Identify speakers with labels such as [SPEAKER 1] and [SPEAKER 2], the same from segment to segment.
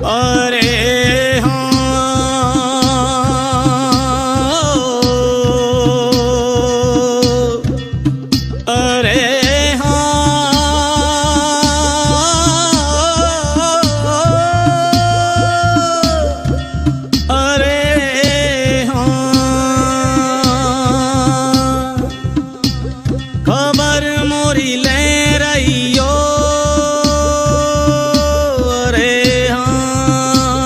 [SPEAKER 1] अरे खबर मोरी ले रही हो। अरे हाँ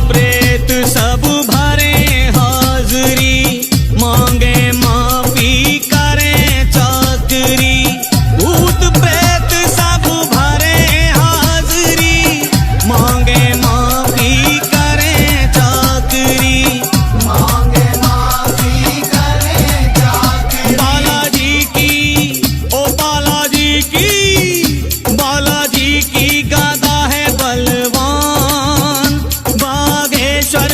[SPEAKER 1] प्रेत सब भरे हाजरी, मांगे माफी करें चाकरी। भूत प्रेत सब भरे हाजरी, मांगे माफी करें चाकरी।
[SPEAKER 2] मांगे माफी करें चाकरी।
[SPEAKER 1] बालाजी की, ओ बालाजी की, बालाजी की गदा है बलवान, बागेश्वर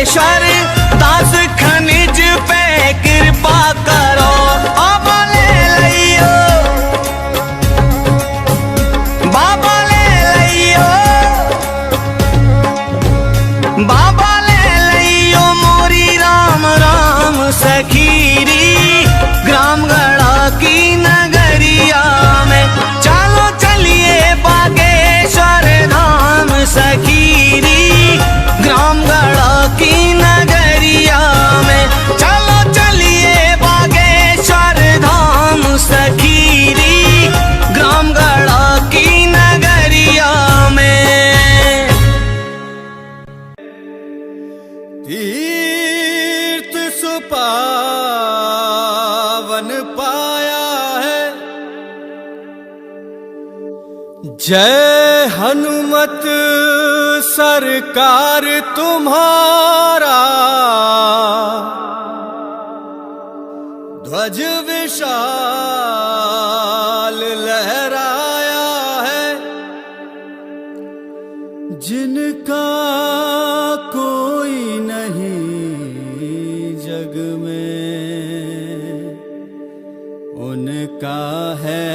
[SPEAKER 1] बागेश्वर दास खनिज पे कृपा करो। बाबा ले लियो, बाबा ले लियो, बाबा ले लियो मोरी राम राम सखीरी ग्राम गढ़ा की नगरिया में। चलो चलिए बागेश्वर धाम सखीरी ग्राम गढ़ा की नगरिया में। चलो चलिए बागेश्वर धाम सखीरी ग्राम गढ़ा की नगरिया में।
[SPEAKER 2] तीर्थ सुपावन पाया है, जय हनुमत सरकार तुम्हारा। ध्वज विशाल लहराया है, जिनका कोई नहीं जग में, उनका है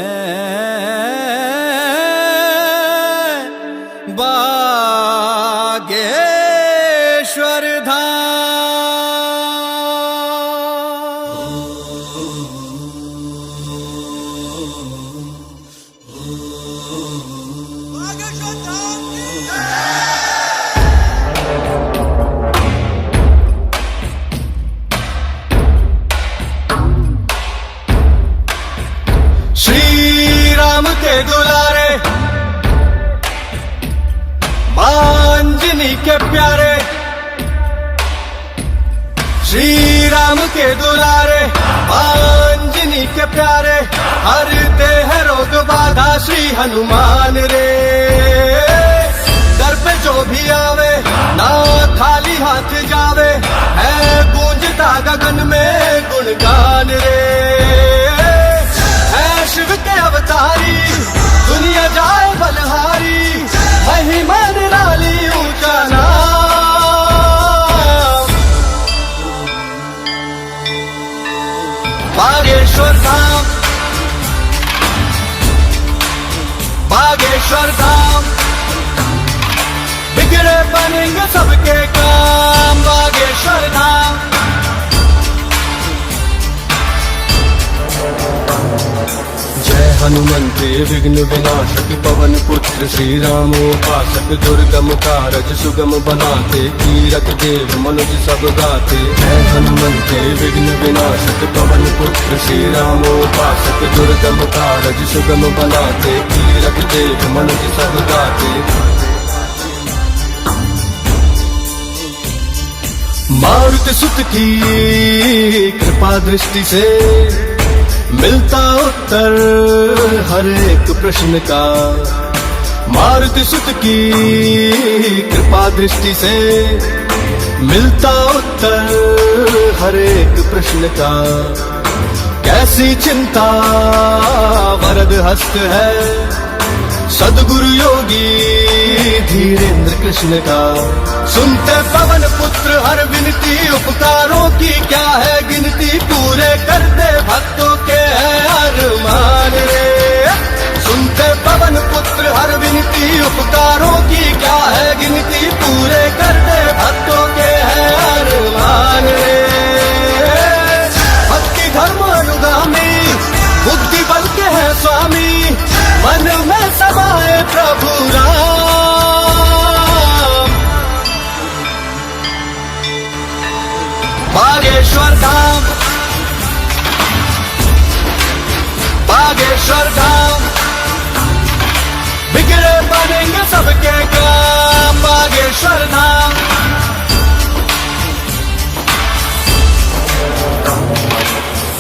[SPEAKER 2] बागेश्वर श्री राम के दुलारे, अंजनी के प्यारे, श्री राम के दुलारे, अंजनी के प्यारे, हरते हैं रोग बाधा श्री हनुमान रे। दर पे जो भी आवे ना खाली हाथ जावे, है गूंजता गगन में गुणगान रे। है शिव के अवतारी, दुनिया जाए बलहारी, महिमा निराली ऊंचा नाम। बागेश्वर धाम, बागेश्वर धाम, बिगड़े बनेंगे सबके काम। बागेश्वर धाम, जय हनुमंते विघ्न विनाशक पवन पुत्र श्री रामोपासक। दुर्गम कारज सुगम बनाते, कीरत देव मनुज सब गाते। जय हनुमंते विघ्न विनाशक पवन पुत्र श्री रामोपासक। दुर्गम कारज सुगम बनाते, कीरत देव मनुज सब गाते। मारुति सुत की कृपा दृष्टि से मिलता उत्तर हर एक प्रश्न का। मारुति सुत की कृपा दृष्टि से मिलता उत्तर हर एक प्रश्न का। कैसी चिंता वरद हस्त है सदगुरु योगी धीरेन्द्र कृष्ण का। सुनते पवन पुत्र हर विनती, उपकारों की क्या है गिनती। पूरे करते भक्तों के है अरमान रे। सुनते पवन पुत्र हर विनती, उपकारों की क्या है गिनती। पूरे करते भक्तों के है अरमान रे। भक्ति धर्म अनुगामी, बुद्धि बल के है स्वामी। मन में समाए प्रभु राम। बागेश्वर धाम, बागेश्वर धाम, बिगड़े बनेंगे सबके काम। बागेश्वर धाम,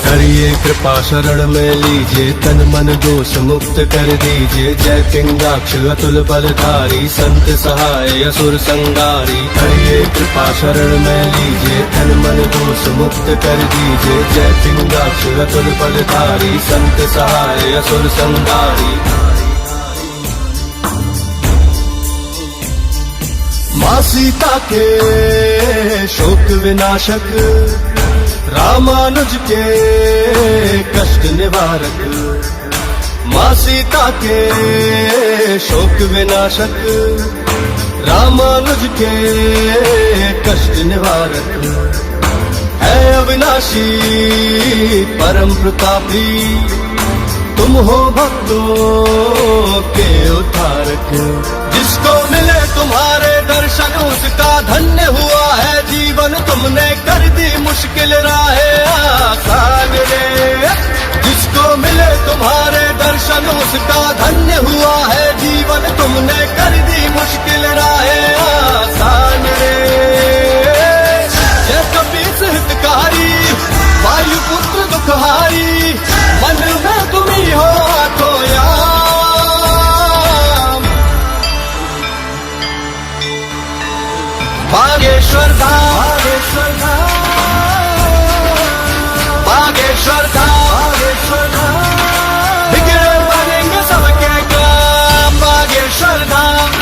[SPEAKER 2] करिए कृपा शरण में लीजिए, तन मन दोष मुक्त कर दीजिए। जय पिंगाक्ष अतुल बलधारी, संत सहाय असुर संगारी। करिए कृपा शरण में लीजिए, तन मन दोष मुक्त कर दीजिए। जय पिंगाक्ष अतुल बलधारी, संत सहाय असुर संगारी। माँ सीता के शोक विनाशक, रामानुज के कष्ट निवारक। माँ सीता के शोक विनाशक, रामानुज के कष्ट निवारक। है अविनाशी परम प्रतापी, तुम हो भक्तों के उद्धारक। जिसको मिले तुम्हारे दर्शन उसका धन्य हुआ है जीवन, तुमने कर दी मुश्किल राहें आसान रे। जिसको मिले तुम्हारे दर्शन उसका धन्य हुआ है जीवन, तुमने कर दी मुश्किल राहें आसान रे। जय कपीस हितकारी, वायुपुत्र दुखहारी, मन में तुम ही हो आठों याम। बागेश्वर धाम, बागेश्वर धाम, बागेश्वर धाम, बागेश्वर धाम। बिगड़े बनेंगे सबके काम, बागेश्वर धाम।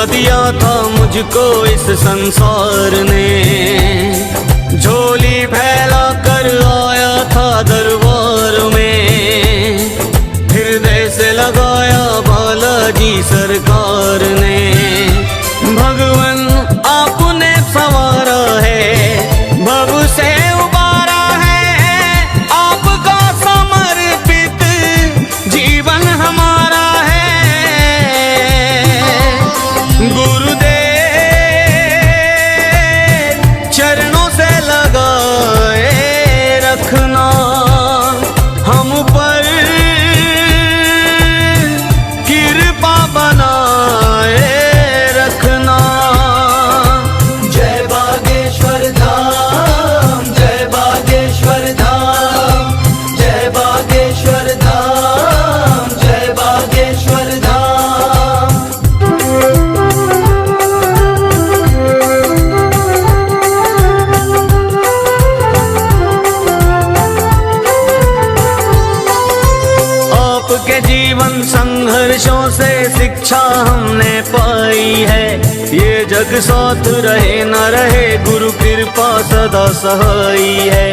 [SPEAKER 1] दिया था मुझको इस संसार ने, झोली फैला कर आया था दरबार में, हृदय से लगाया बालाजी सरकार ने। भगवन आपने संवारा है, भव से उबारा है, आपका समर्पित जीवन हमारा है। गुरुदेव चरणों से लगाए रखना हम पर कृपा बनाए रखना।
[SPEAKER 2] जय बागेश्वर धाम, जय बागेश्वर धाम, जय बागेश्वर धाम, जय बागेश्वर धाम।
[SPEAKER 1] आपके जीवन संघर्षों से शिक्षा हमने पाई है, ये जग साथ रहे न रहे गुरु कृपा सदा सहाई है।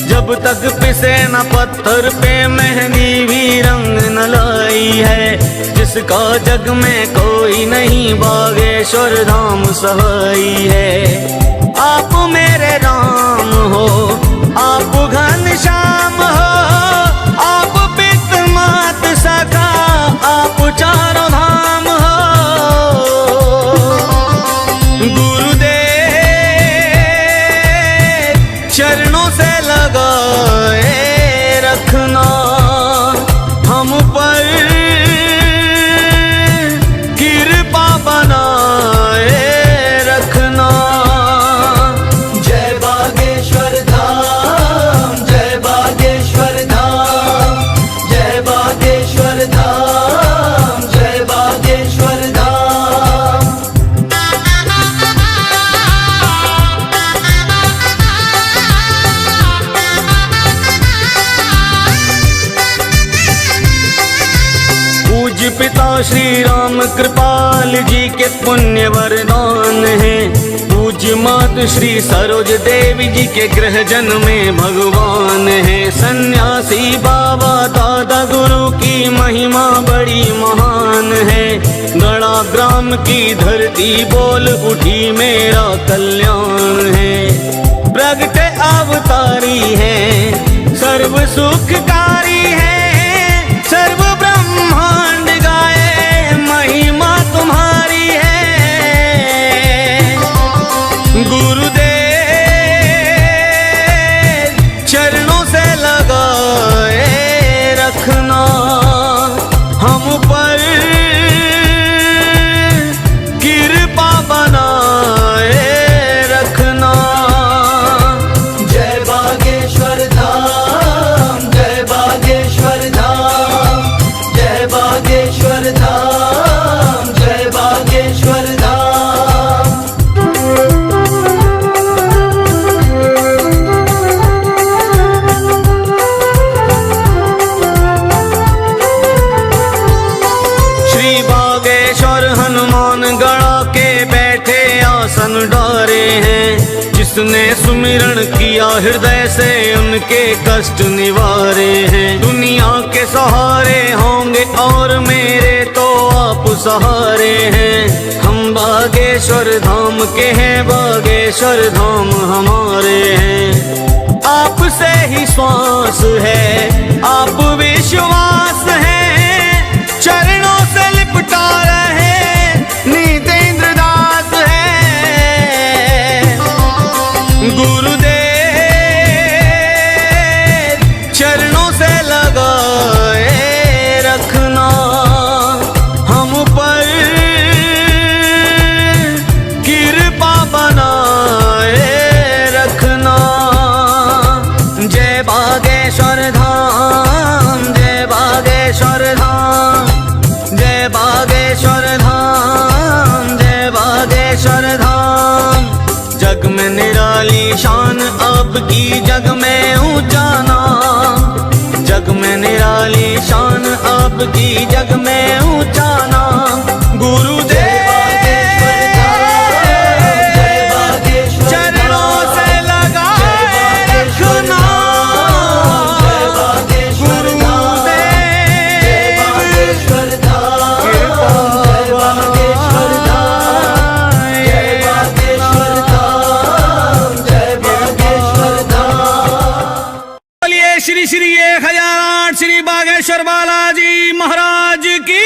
[SPEAKER 1] जब तक पिसे न पत्थर पे मेहंदी भी रंग न लाई है, जिसका जग में कोई नहीं बागेश्वर धाम सहाई है। आप मेरे राम हो, आप घनश्याम हो, आप पित मात सखा, आप चारों धाम हो। गुरुदेव चरणों से लगाए रखना हम पर कृपा बनाए रखना।
[SPEAKER 2] जय बागेश्वर धाम, जय बागेश्वर धाम, जय बागेश्वर धाम, जय बागेश्वर धाम।
[SPEAKER 1] पूज्य पिता श्री राम कृपाल जी के पुण्य वरदान है, पूज्य पूज्य मात श्री सरोज देवी जी के गृह जन में भगवान है। सन्यासी बाबा दादा गुरु की महिमा बड़ी महान है। गड़ा ग्राम की धरती बोल उठी मेरा कल्याण है। प्रगट अवतारी है, सर्व सुखकारी है। सर्व ब्रह्मांड गाए महिमा तुम्हारी है। गुरुदेव चरणों से लगाए रखना हम पर कृपा बनाए रखना।
[SPEAKER 2] जय बागेश्वर धाम, जय बागेश्वर धाम, जय बागेश्वर धाम, जय बागेश्वर धाम।
[SPEAKER 1] श्री बागेश्वर हनुमान गढ़ा के बैठे आसन डारे हैं। जिसने सुमिरण किया हृदय से उनके कष्ट निवारे हैं। दुनिया के सहारे होंगे और मेरे तो आप सहारे हैं। हम बागेश्वर धाम के हैं, बागेश्वर धाम हमारे हैं। आपसे ही श्वास है, आप विश्वास है। चरणों से लिपटा रहे नीतेंद्र दास है। गुरुदेव चरणों से लगाए रखना हम पर कृपा बनाए रखना। जय बागेश्वर धाम, जय बागेश्वर धाम, जय बागेश्वर धाम, जय बागेश्वर धाम। जग में निराली शान आपकी, जग में ऊंचा नाम। जग में निराली शान आपकी, जग में ऊंचा नाम। गुरुदेव चरणों से लगाए रखना। श्री श्री 1008 श्री बागेश्वर बालाजी महाराज की।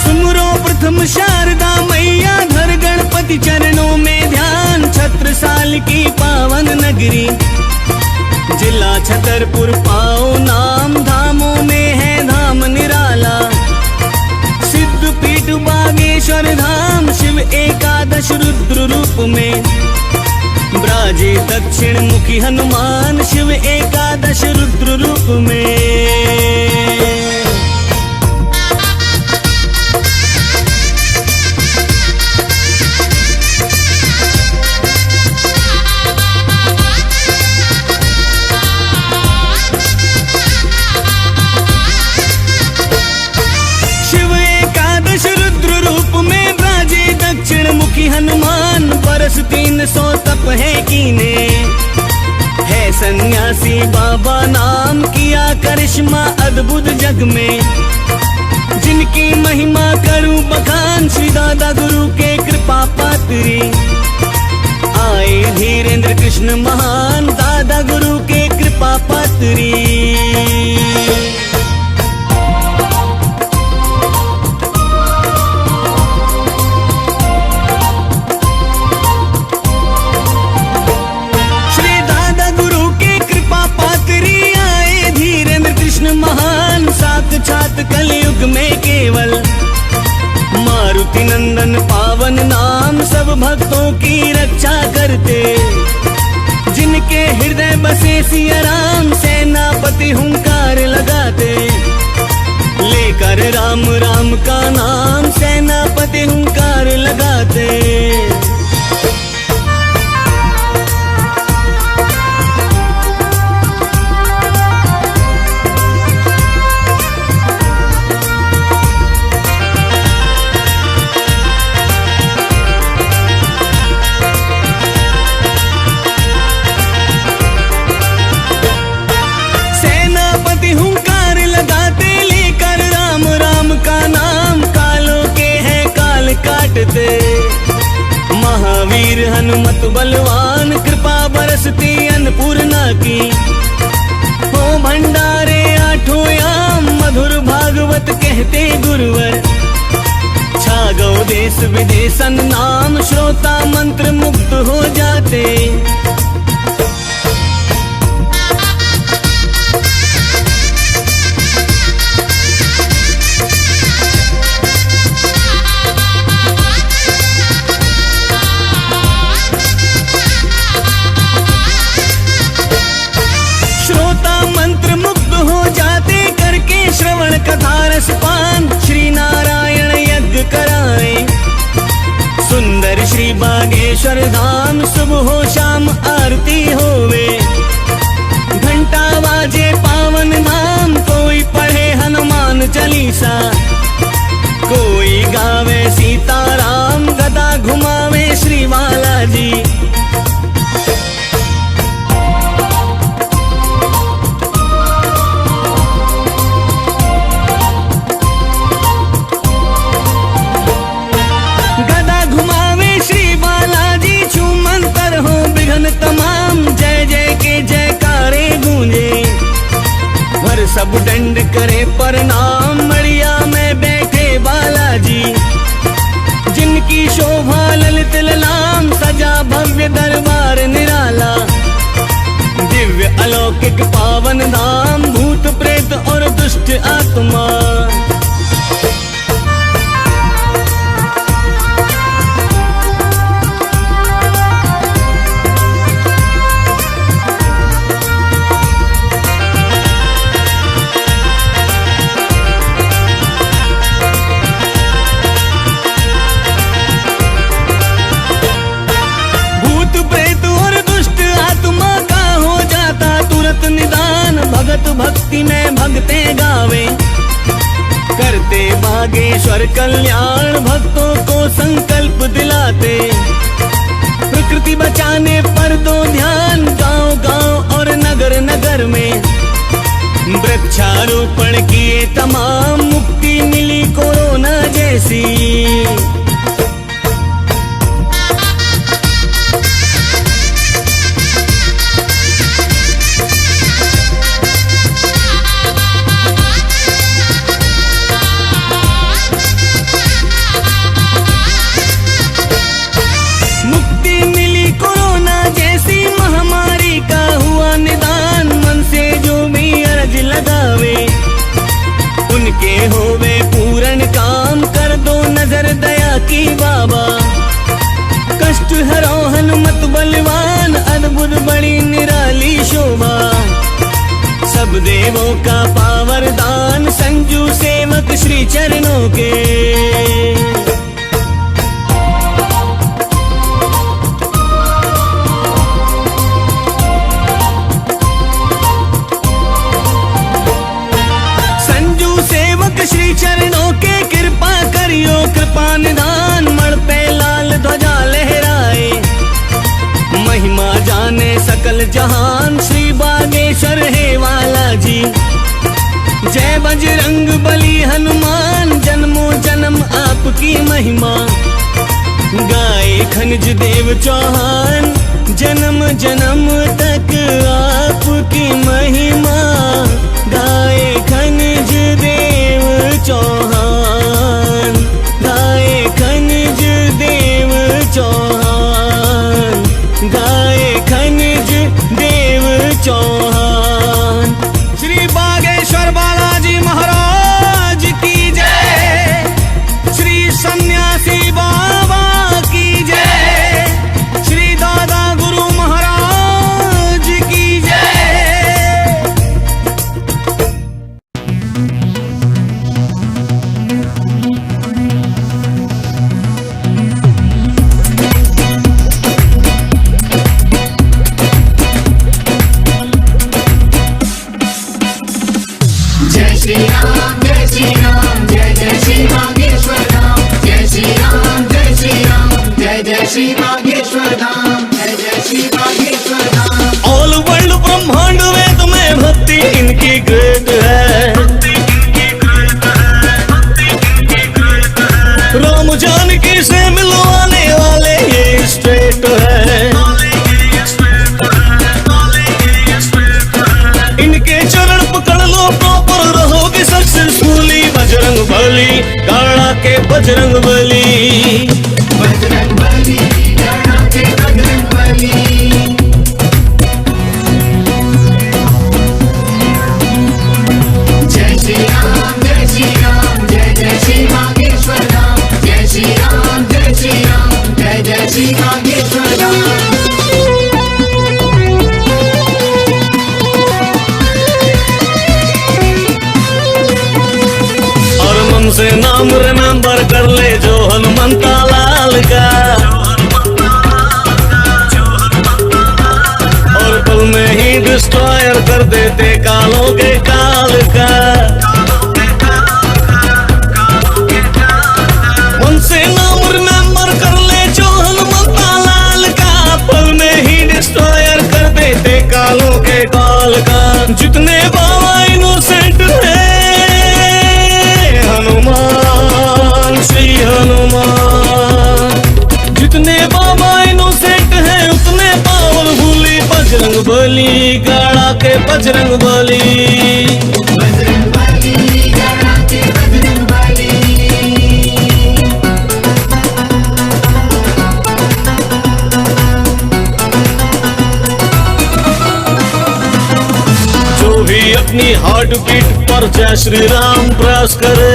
[SPEAKER 1] सुमरो प्रथम शारदा मैया, धर गणपति चरणों में ध्यान। छत्रसाल की पावन नगरी जिला छतरपुर पाओ नाम। धामों में है धाम निराला, सिद्ध पीठ बागेश्वर धाम। शिव एकादश रुद्र रूप में ब्राजे दक्षिण मुखी हनुमान। शिव एकादश रुद्र रूप में। हनुमान बरस 300 तप है कीने। है सन्यासी बाबा नाम, किया करिश्मा अद्भुत जग में। जिनकी महिमा करूं बखान, श्री दादा गुरु के कृपा पात्री। आए धीरेन्द्र कृष्ण महान, दादा गुरु के कृपा पात्री। महान साक्षात कलयुग में केवल मारुति नंदन पावन नाम। सब भक्तों की रक्षा करते, जिनके हृदय बसे सिया राम। सेनापति हुंकार लगाते, लेकर लेकर राम राम का नाम सेनापति हुंकार लगाते। महावीर हनुमत बलवान कृपा बरसती अन्नपूर्णा की। हो भंडारे आठों याम मधुर भागवत कहते गुरुवर। छा गौ देश विदेशन नाम श्रोता मंत्र मुक्त हो जाते। श्रवण कथा रसपान श्री नारायण यज्ञ कराए। सुंदर श्री बागेश्वर धाम सुबह हो शाम आरती होवे। घंटा बाजे पावन धाम कोई पढ़े हनुमान चालीसा। कोई गावे सीताराम गदा घुमावे श्री बालाजी। तमाम जय जय के जयकारे गूंजे। भर सब दंड करे प्रणाम मड़िया में बैठे बालाजी। जिनकी शोभा ललित ललाम सजा भव्य दरबार निराला। दिव्य अलौकिक पावन धाम भूत प्रेत और दुष्ट आत्मा। भक्ति में भगते गावे करते बागेश्वर कल्याण। भक्तों को संकल्प दिलाते। प्रकृति बचाने पर दो ध्यान गांव गांव और नगर नगर में। वृक्षारोपण किए तमाम मुक्ति मिली कोरोना जैसी। उनके होवे पूर्ण काम कर दो नजर दया की बाबा। कष्ट हरो हनुमत बलवान अद्भुत बड़ी निराली शोभा। सब देवों का पावर दान संजू सेवक श्री चरणों के। श्री चरणों के कृपा करियो कृपा निधान। मण पे लाल ध्वजा लहराए। महिमा जाने सकल जहान श्री बागेश्वर है वाला जी। जय बजरंग बली हनुमान जन्मों जन्म आपकी महिमा। गाए खनिज देव चौहान जन्म जन्म तक आपकी महिमा। गाए खनिज देव चौहान। गाए खनिज देव चौहान। गाए खनिज देव चौहान। श्री बागेश्वर बालाजी महाराज की जय। श्री सन्यासी बाबा की जय। श्री दादा गुरु महाराज की जय।
[SPEAKER 3] श्री राम जय श्री राम जय जय श्री बागेश्वर धाम जय श्री राम जय श्री राम जय जय श्री बागेश्वर धाम जय जय श्री बागेश्वर धाम।
[SPEAKER 1] ऑल वर्ल्ड ब्रह्मांड वेद में भक्ति इनकी ग्रेट है, राम जानकी से मिलवाने वाले ये स्ट्रेट है। इनके चरण पकड़ लो प्रॉपर रहोगे सक्सेसफुली। बजरंग बली गाड़ा के बजरंग बली,
[SPEAKER 3] बजरंग बली गाड़ा के बजरंग बली। जय श्री राम जय श्री राम जय जय श्री बागेश्वर धाम जय श्री राम जय श्री राम जय जय श्री बागेश्वर धाम।
[SPEAKER 1] और मन से नाम रिमेंबर कर ले जो हनुमंता लाल का, और पल में ही डिस्ट्रॉयर कर देते कालों के काल का। मन से नाम रिमेंबर कर ले जो हनुमंता लाल का, पल में ही डिस्ट्रॉयर कर देते कालों के काल का। जितने बाबा इनोसेंट है हनुमान श्री हनुमान, जितने बाबा इनोसेंट है उतने पावरफुली बजरंग बली गाड़ा के बजरंग बली।
[SPEAKER 3] बजरंग बली गाड़ा के बजरंग बली।
[SPEAKER 1] जो भी अपनी हार्ट बीट पर जय श्री राम प्रेस करे,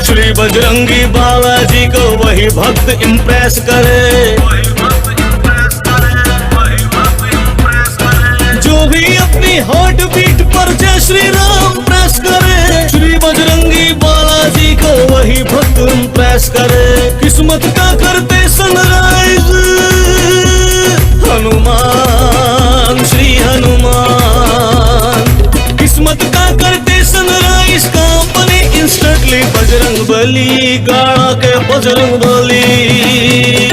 [SPEAKER 1] श्री बजरंगी बालाजी को वही भक्त इम्प्रेस करे। जो भी अपनी हार्ट बीट पर जय श्री राम प्रेस करे, श्री बजरंगी बालाजी को वही भक्त इम्प्रेस करे। किस्मत का करते सनराइज हनुमान श्री हनुमान, किस्मत का करते सनराइज काम बने इंस्टेंटली बजरंग बली गाड़ा के बजरंग बली।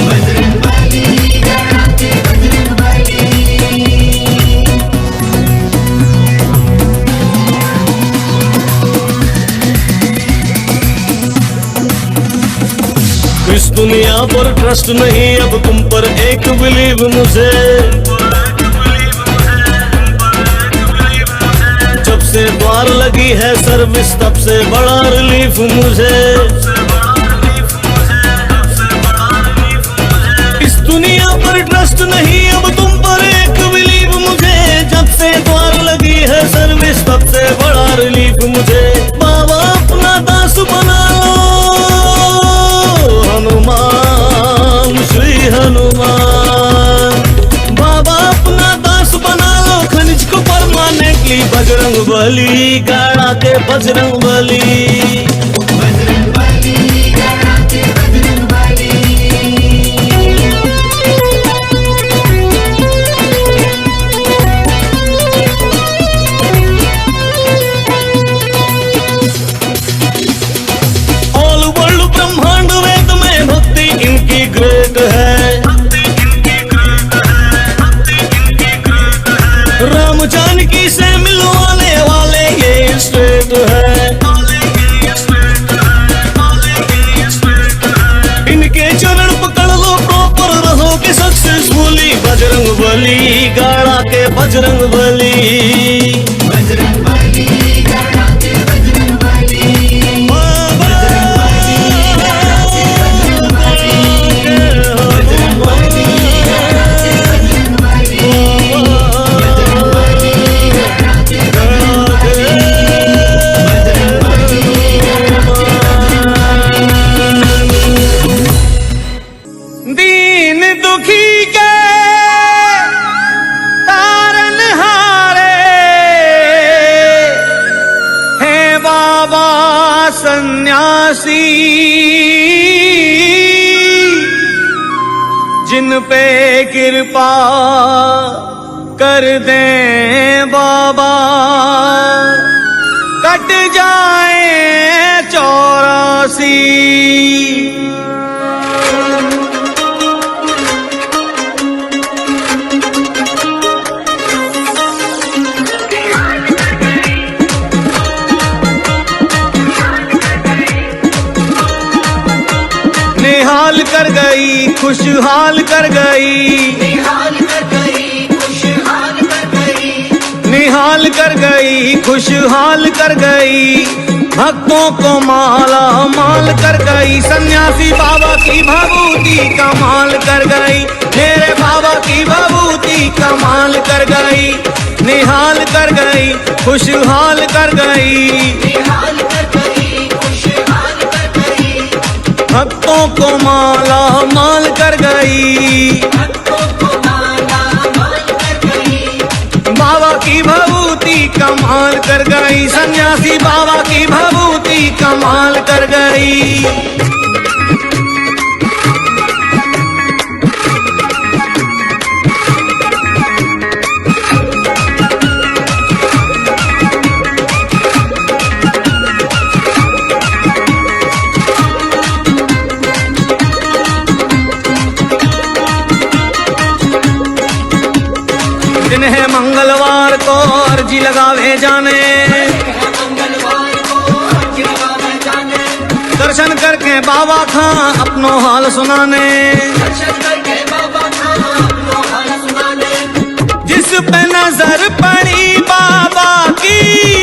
[SPEAKER 3] बजरंग बली गाड़ा के बजरंग बली।
[SPEAKER 1] इस दुनिया पर ट्रस्ट नहीं अब तुम पर एक बिलीव मुझे, जब से द्वार लगी है सर्विस तब से बड़ा रिलीफ मुझे। इस दुनिया पर ट्रस्ट नहीं अब तुम पर एक बिलीव मुझे, जब से द्वार लगी है सर्विस तब से बड़ा रिलीफ मुझे। बाबा अपना दास बना लो हनुमान श्री हनुमान, बाबा अपना दास बना लो खनिज को परमानेंटली बजरंग बली गाड़ा के बजरंग बली।
[SPEAKER 3] बजरंग बली गाड़ा के बजरंग बली।
[SPEAKER 1] ऑल वर्ल्ड ब्रह्मांड वेद में भक्ति इनकी ग्रेट है, राम जानकी से मिलवाने वाले ये स्ट्रेट है। इनके चरण पकड़ लो प्रॉपर रहोगे सक्सेसफुली बजरंग बली गाड़ा के बजरंग बली।
[SPEAKER 3] बजरंग बली गाड़ा के बजरंग बली। बजरंग बली गाड़ा के बजरंग बली। बजरंग बली गाड़ा के बजरंग बली। बजरंग बली गाड़ा के बजरंग बली।
[SPEAKER 1] दीन दुखी के तारन हारे हैं बाबा सन्यासी, जिन पे कृपा कर दें खुशहाल कर गई,
[SPEAKER 3] निहाल कर गई, खुशहाल कर गई,
[SPEAKER 1] निहाल कर गई, खुशहाल कर गई, भक्तों को माला माल कर गई। सन्यासी बाबा की भभूति कमाल कर गई, मेरे बाबा की भभूति कमाल कर गई, निहाल कर गई, खुशहाल कर गई,
[SPEAKER 3] निहाल कर गई, खुशहाल कर गई,
[SPEAKER 1] भक्तों को माला माल कर गई,
[SPEAKER 3] भक्तों को माला माल कर गई,
[SPEAKER 1] बाबा की भभूति कमाल कर गई, सन्यासी बाबा की भभूति कमाल कर गई। दिन है मंगलवार को अर्जी लगावे जाने,
[SPEAKER 3] मंगलवार को अर्जी लगावे जाने,
[SPEAKER 1] दर्शन करके बाबा खां अपनो हाल सुनाने,
[SPEAKER 3] दर्शन करके बाबा का अपनो हाल सुनाने,
[SPEAKER 1] जिस पे नजर पड़ी बाबा की,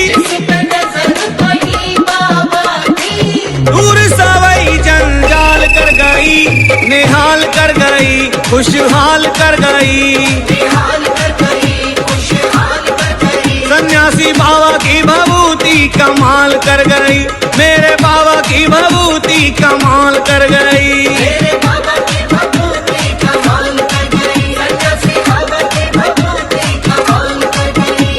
[SPEAKER 3] जिस पे नजर पड़ी बाबा की,
[SPEAKER 1] दूर सवई जंजाल कर गई, निहाल कर गई, खुशहाल कर गई,
[SPEAKER 3] निहाल कर गई, खुशहाल कर गई,
[SPEAKER 1] सन्यासी बाबा की भभूति कमाल कर गई, मेरे बाबा की भभूति कमाल कर गई।
[SPEAKER 3] मेरे बाबा की भभूति कमाल कर गई, सन्यासी बाबा की भभूति कमाल कर गई।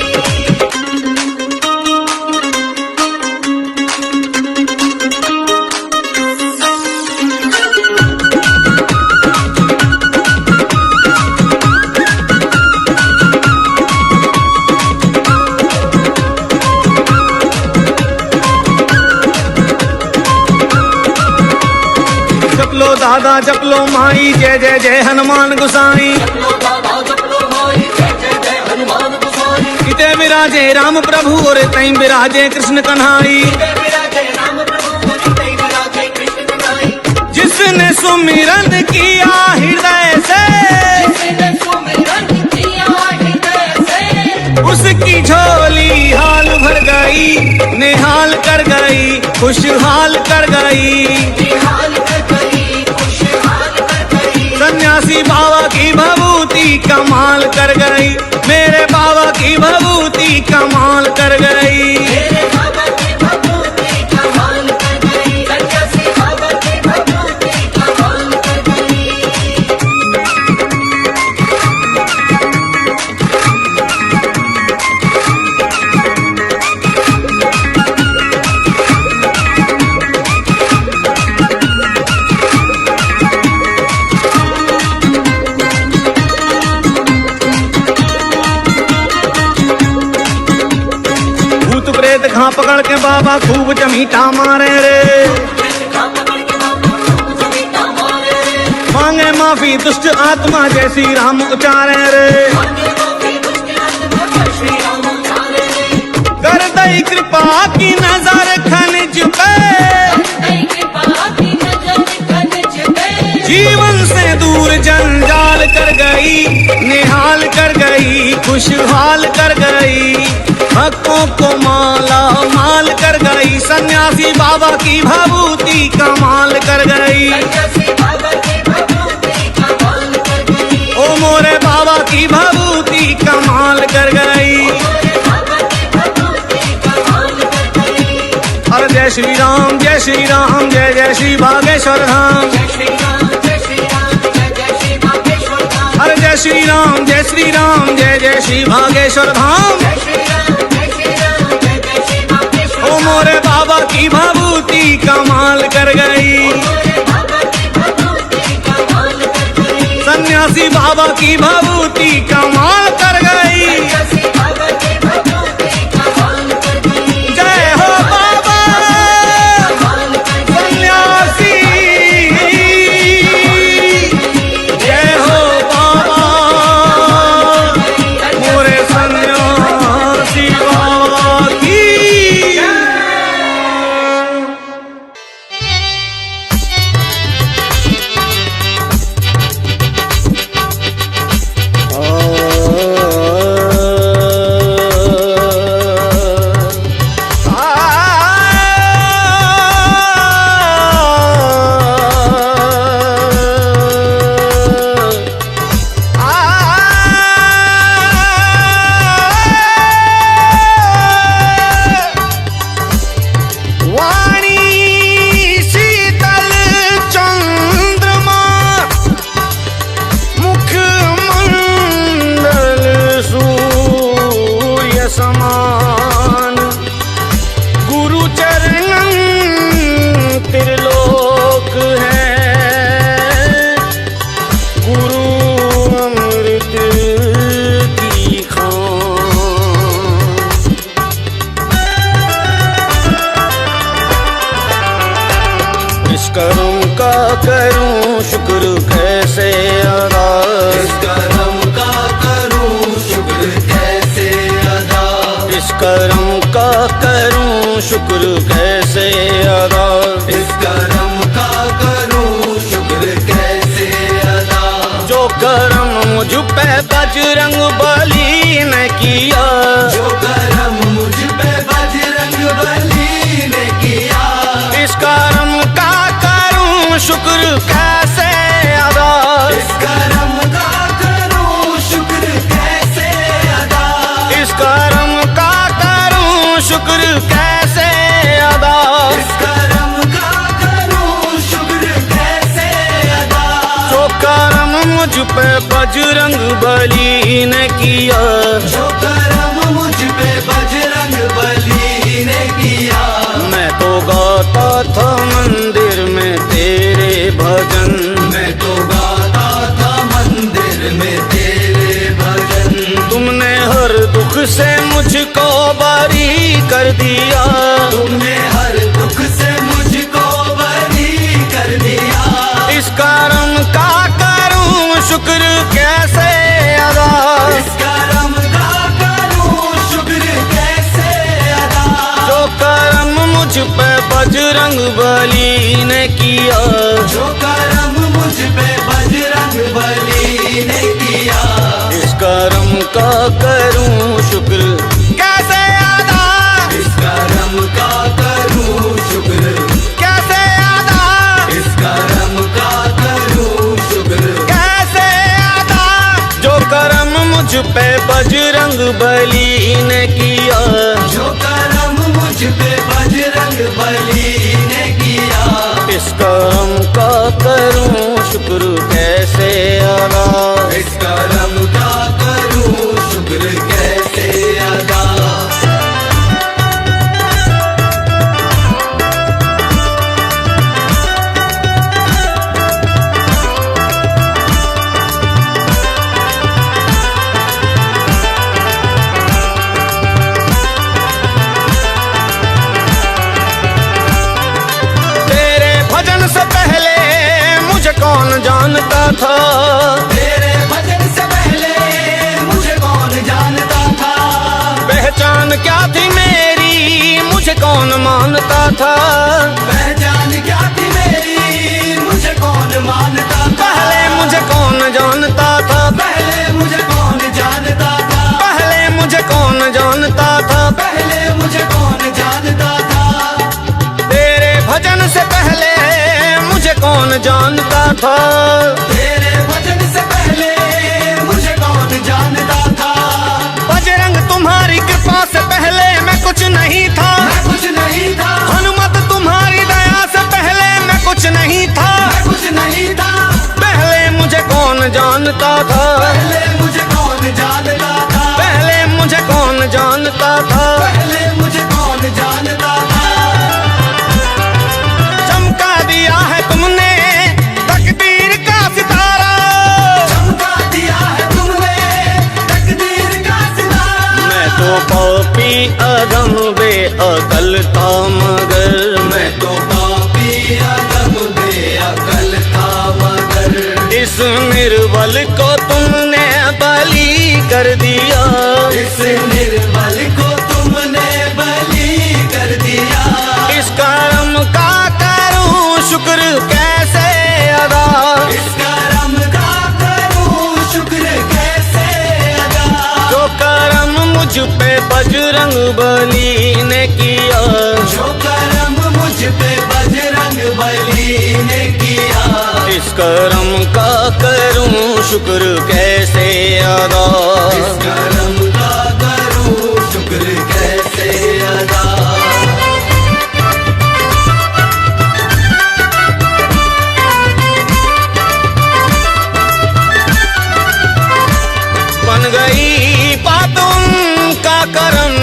[SPEAKER 1] जप लो दादा जप लो माई, जय जय जय हनुमान गोसाई,
[SPEAKER 3] जपलो बाबा जपलो माई, जय जय जय हनुमान गोसाई,
[SPEAKER 1] इते विराजे राम प्रभु और तई विराजे कृष्ण कन्हाई,
[SPEAKER 3] जय विराजे राम प्रभु और जय विराजे कृष्ण कन्हाई,
[SPEAKER 1] जिसने सुमिरन किया हृदय से,
[SPEAKER 3] जिसने सुमिरन किया हृदय से,
[SPEAKER 1] उसकी झोली हाल भर गई, निहाल कर गई, खुशहाल कर गई,
[SPEAKER 3] निहाल कर गई, खुशहाल कर गई,
[SPEAKER 1] सन्यासी बाबा की भभूति कमाल कर गई, मेरे बाबा की भभूति कमाल कर गई।
[SPEAKER 3] मेरे बाबा की भभूति कमाल कर गई, सन्यासी बाबा की भभूति कमाल कर गई।
[SPEAKER 1] भूत प्रेत घा पकड़ के बाबा खूब चमीटा मारे रे, मांगे माफी दुष्ट आत्मा जय श्री राम उचारे रे, कर दई कृपा की नजर खनिज पे, जीवन से दूर जंजाल कर गई, निहाल कर गई, खुशहाल कर गई, भक्तों को माला माल कर गई, सन्यासी बाबा की भभूति कमाल कर गई, ओ मोरे बाबा की भभूति कमाल कर गई। अरे जय श्री राम जय श्री राम, जय जय श्री बागेश्वर धाम, अरे जय श्री राम जय श्री राम, जय जय श्री बागेश्वर धाम, ओ मोरे बाबा की भभूति कमाल कर गई, सन्यासी बाबा की भभूति कमाल कर गई। जय हो बाबा सन्यासी, जय हो बाबा मोरे सन्यासी बाबा की। समान। गुरु चरणन त्रिलोक है, गुरु अमृत की खान। इस कर्म का करूं शुक्र कैसे अदा,
[SPEAKER 2] इस कर्म का करूं शुक्र कैसे अदा,
[SPEAKER 1] इस कर्म का करूं शुक्र कैसे अदा।
[SPEAKER 2] इस कर्म का करूं शुक्र कैसे अदा।
[SPEAKER 1] जो कर्म मुझ पे बजरंग बली ने किया,
[SPEAKER 2] जो कर्म मुझ पे बजरंग बली ने किया,
[SPEAKER 1] इस कर्म का करूं शुक्र कैसे अदा।
[SPEAKER 2] इस कर्म का करूं शुक्र कैसे अदा,
[SPEAKER 1] इस कर्म का करूं शुक्र कैसे अदा।
[SPEAKER 2] इस कर्म का करूं शुक्र कैसे अदा।
[SPEAKER 1] जो कर्म मुझ पे बजरंग बली ने किया,
[SPEAKER 2] जो कर्म मुझ पे बजरंग बली ने किया,
[SPEAKER 1] मैं तो गाता था मंदिर में तेरे भजन।
[SPEAKER 2] मैं तो गाता था मंदिर में तेरे भजन।
[SPEAKER 1] तुमने हर दुख से मुझको बरी कर दिया,
[SPEAKER 2] तुमने हर दुख से मुझको बरी कर दिया।
[SPEAKER 1] इस कर्म का करूं शुक्र कैसे अदा।
[SPEAKER 2] इस कर्म का करूं शुक्र कैसे अदा।
[SPEAKER 1] जो कर्म मुझ पे बजरंग बली ने किया,
[SPEAKER 2] जो कर्म मुझ पे बजरंग बली ने किया,
[SPEAKER 1] इस कर्म का करूं शुक्र कैसे अदा।
[SPEAKER 2] इस कर्म का करूं शुक्र
[SPEAKER 1] कैसे अदा,
[SPEAKER 2] इस कर्म का करूं शुक्र
[SPEAKER 1] कैसे अदा। जो कर्म मुझ पे बजरंग बली ने किया,
[SPEAKER 2] जो कर्म मुझ पे बजरंग बली ने किया,
[SPEAKER 1] इस कर्म का करूं शुक्र कैसे अदा।
[SPEAKER 2] इस कर्म का करूं शुक्र कैसे अदा।
[SPEAKER 1] तेरे भजन से पहले मुझे कौन जानता था,
[SPEAKER 2] तेरे भजन से पहले मुझे कौन जानता था।
[SPEAKER 1] पहचान क्या थी मेरी मुझे कौन मानता था।
[SPEAKER 2] पहचान क्या थी मेरी मुझे कौन मानता था।
[SPEAKER 1] पहले मुझे कौन जानता था,
[SPEAKER 2] पहले मुझे कौन जानता था।
[SPEAKER 1] पहले मुझे कौन जानता था।
[SPEAKER 2] पहले मुझे कौन जानता था।
[SPEAKER 1] तेरे भजन से पहले मुझे कौन जानता था।
[SPEAKER 2] तेरे भजन से पहले मुझे कौन जानता था।
[SPEAKER 1] बजरंग तुम्हारी कृपा से पहले मैं कुछ नहीं था।
[SPEAKER 2] मैं कुछ नहीं था।
[SPEAKER 1] हनुमत तुम्हारी दया से पहले मैं कुछ नहीं था।
[SPEAKER 2] मैं कुछ नहीं था।
[SPEAKER 1] पहले मुझे कौन जानता था।
[SPEAKER 2] पहले मुझे कौन जानता था।
[SPEAKER 1] पहले मुझे कौन जानता था।
[SPEAKER 2] पहले मुझे कौन जानता था।
[SPEAKER 1] चमका दिया है तुमने तकदीर का सितारा।
[SPEAKER 2] चमका दिया है तुमने तकदीर का सितारा।
[SPEAKER 1] मैं तो पापी अधम बेअकल था मगर,
[SPEAKER 2] मैं तो पापी अधम बेअकल था मगर,
[SPEAKER 1] इस निर्बल को तुमने बलि कर दिया।
[SPEAKER 2] इस निर्बल को तुमने बलि कर दिया।
[SPEAKER 1] इस कर्म का करूं शुक्र कैसे अदा।
[SPEAKER 2] इस कर्म का करूं शुक्र कैसे अदा।
[SPEAKER 1] जो कर्म मुझ पे बजरंग बली ने किया,
[SPEAKER 2] जो कर्म मुझ पे बजरंग बली ने किया,
[SPEAKER 1] इस कर्म का करूं शुक्र कैसे अदा।
[SPEAKER 2] इस कर्म का करूं शुक्र कैसे अदा।
[SPEAKER 1] बन गई बात उनका कर्म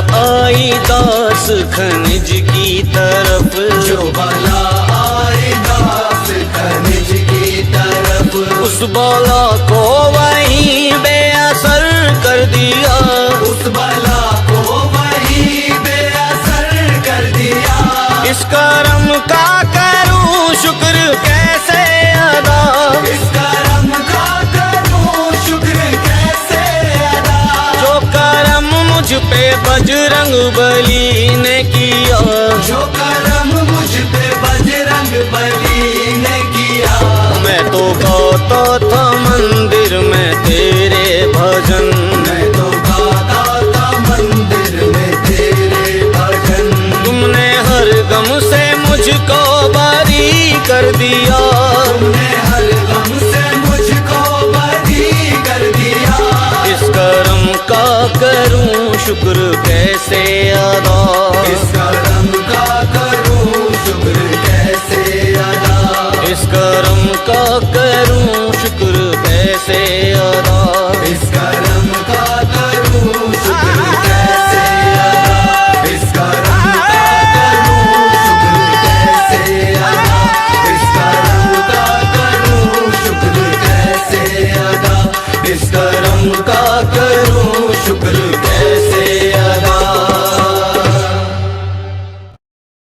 [SPEAKER 1] आई दास खनिज की तरफ,
[SPEAKER 2] जो बला आई दास खनिज की तरफ,
[SPEAKER 1] उस बला को वहीं बेअसर कर दिया,
[SPEAKER 2] उस बला को वहीं बेअसर कर दिया।
[SPEAKER 1] इस करम का करूं शुक्र कैसे अदा,
[SPEAKER 2] इस करम का करूं शुक्र कैसे अदा,
[SPEAKER 1] जो करम मुझ पे बजरंग बली ने किया,
[SPEAKER 2] जो करम मुझ पे बजरंग बली ने किया।
[SPEAKER 1] मैं तो गाता था मंदिर में तेरे भजन,
[SPEAKER 2] मैं तो गाता था मंदिर में तेरे भजन,
[SPEAKER 1] तुमने हर गम से मुझको बरी कर दिया,
[SPEAKER 2] तुमने हर गम से मुझको बरी कर दिया।
[SPEAKER 1] इस करम का करूं शुक्र कैसे अदा,
[SPEAKER 2] इस करम का करूं शुक्र कैसे अदा,
[SPEAKER 1] इस करम का करूं शुक्र कैसे